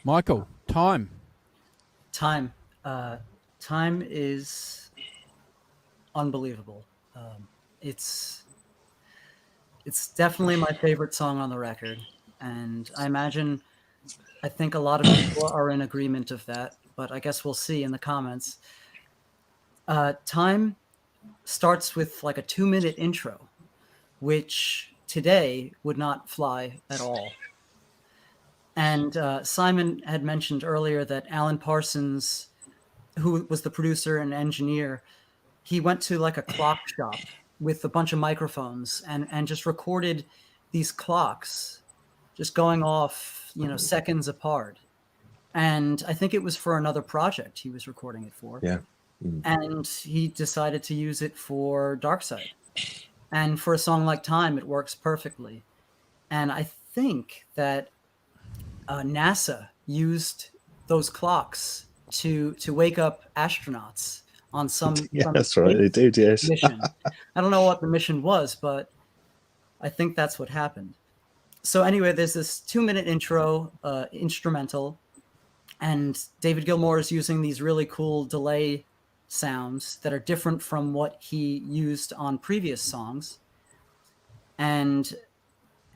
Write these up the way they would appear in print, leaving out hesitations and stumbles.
Michael, time. Time. Time is unbelievable. It's it's definitely my favorite song on the record, and I think a lot of people are in agreement of that. But I guess we'll see in the comments. Time starts with like a 2-minute intro, which today would not fly at all. And Simon had mentioned earlier that Alan Parsons, who was the producer and engineer, he went to like a clock shop with a bunch of microphones and just recorded these clocks just going off, seconds apart. And I think it was for another project he was recording it for. Yeah. And he decided to use it for Dark Side. And for a song like Time, it works perfectly. And I think that NASA used those clocks to wake up astronauts on some Yeah, that's right. They did, yes. mission. I don't know what the mission was, but I think that's what happened. So anyway, there's this 2-minute intro, instrumental, and David Gilmour is using these really cool delay sounds that are different from what he used on previous songs. And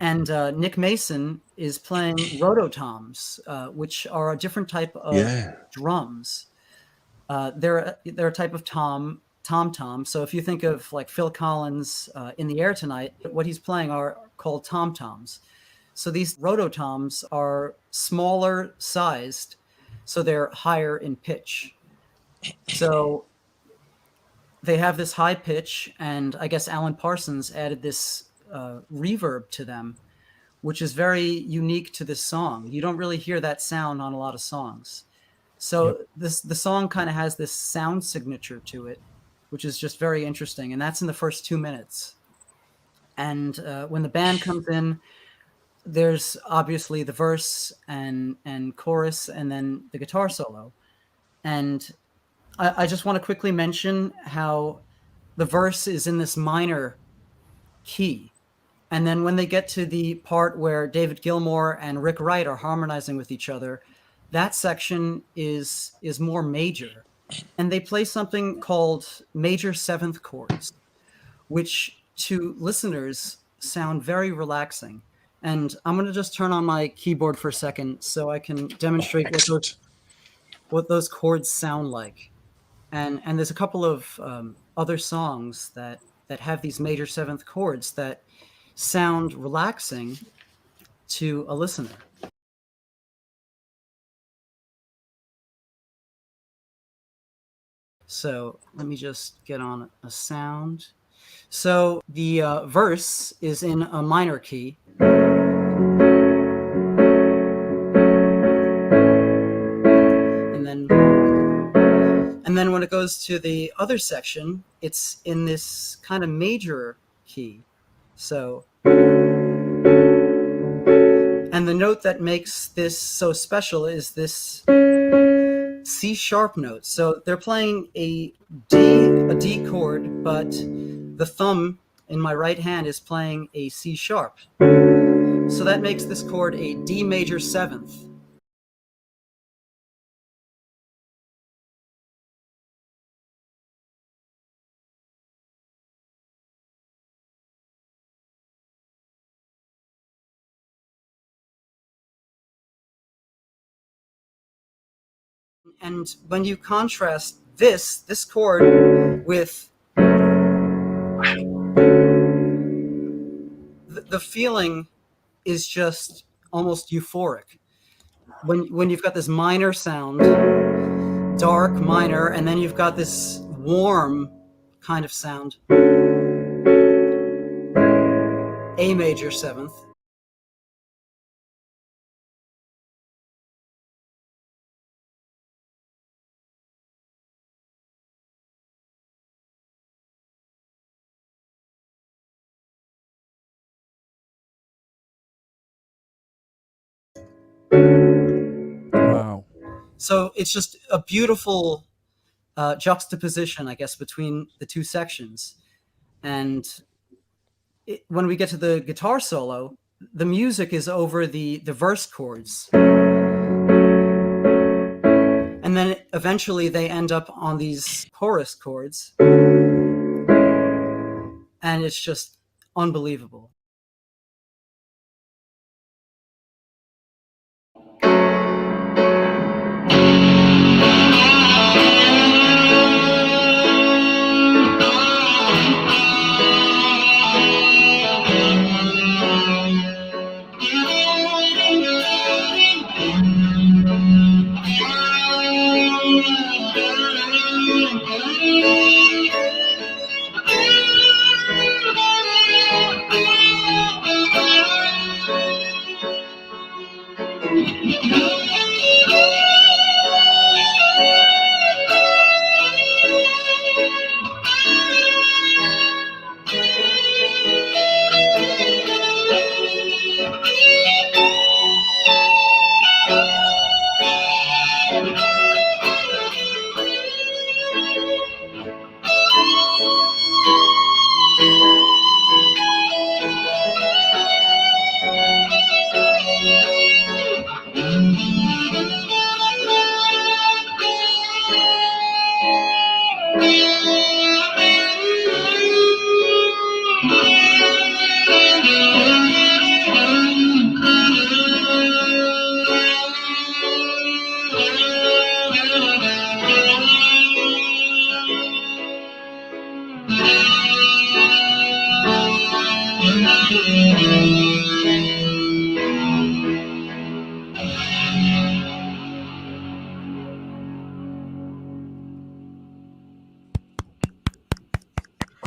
Nick Mason is playing rototoms, which are a different type of drums. They're a type of tom-tom. So if you think of like Phil Collins, In the Air Tonight, what he's playing are called tom-toms. So these rototoms are smaller sized, so they're higher in pitch. So they have this high pitch, and I guess Alan Parsons added this reverb to them, which is very unique to this song. You don't really hear that sound on a lot of songs. So the song kind of has this sound signature to it, which is just very interesting. And that's in the first 2 minutes. And when the band comes in, there's obviously the verse and chorus, and then the guitar solo. And I just want to quickly mention how the verse is in this minor key. And then when they get to the part where David Gilmour and Rick Wright are harmonizing with each other, that section is more major. And they play something called major seventh chords, which to listeners sound very relaxing. And I'm going to just turn on my keyboard for a second so I can demonstrate what those chords sound like. And there's a couple of other songs that have these major seventh chords that sound relaxing to a listener. So let me just get on a sound. So the verse is in a minor key. And then when it goes to the other section, it's in this kind of major key. So, and the note that makes this so special is this C sharp note. So they're playing a D chord, but the thumb in my right hand is playing a C sharp. So that makes this chord a D major seventh. And when you contrast this chord with the feeling is just almost euphoric. When you've got this minor sound, dark minor, and then you've got this warm kind of sound, A major seventh. Wow. So it's just a beautiful juxtaposition, I guess, between the two sections. And when we get to the guitar solo, the music is over the verse chords. eventually they end up on these chorus chords, and it's just unbelievable.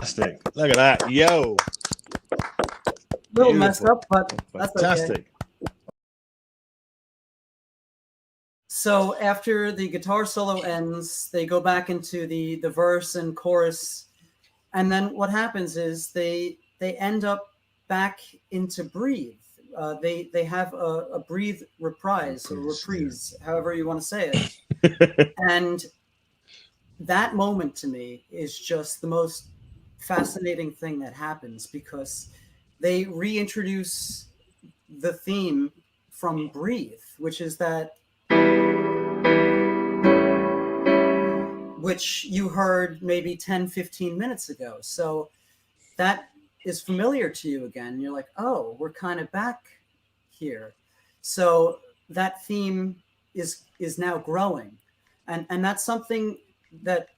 Fantastic. Look at that. Yo. Little messed Beautiful. up, but that's okay. Fantastic. So after the guitar solo ends, they go back into the verse and chorus, and then what happens is they end up back into Breathe. They have a Breathe reprise or reprise, however you want to say it. And that moment to me is just the most fascinating thing that happens, because they reintroduce the theme from Breathe, which is that, which you heard maybe 10, 15 minutes ago. So that is familiar to you again. You're like, oh, we're kind of back here. So that theme is now growing. And that's something that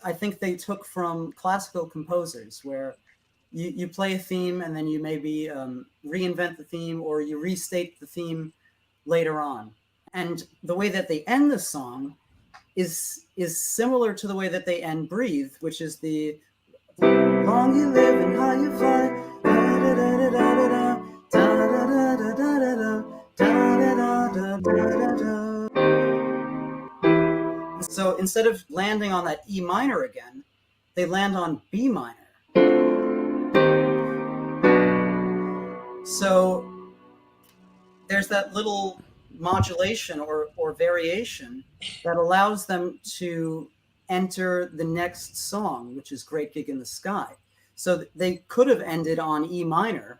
I think they took from classical composers, where you play a theme and then you maybe reinvent the theme, or you restate the theme later on. And the way that they end the song is similar to the way that they end Breathe, which is the long you live and high you fly. So instead of landing on that E minor again, they land on B minor. So there's that little modulation or variation that allows them to enter the next song, which is Great Gig in the Sky. So they could have ended on E minor,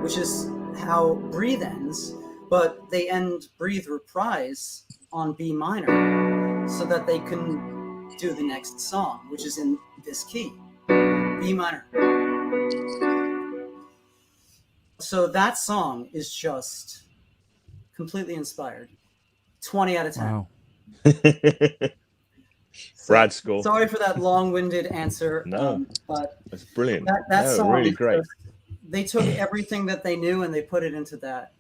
which is how Breathe ends, but they end Breathe Reprise on B minor so that they can do the next song, which is in this key, B minor. So that song is just completely inspired. 20 out of 10. Wow. Brad score. Sorry for that long-winded answer. No, but that's brilliant. That no, song really is great. they took everything that they knew and they put it into that.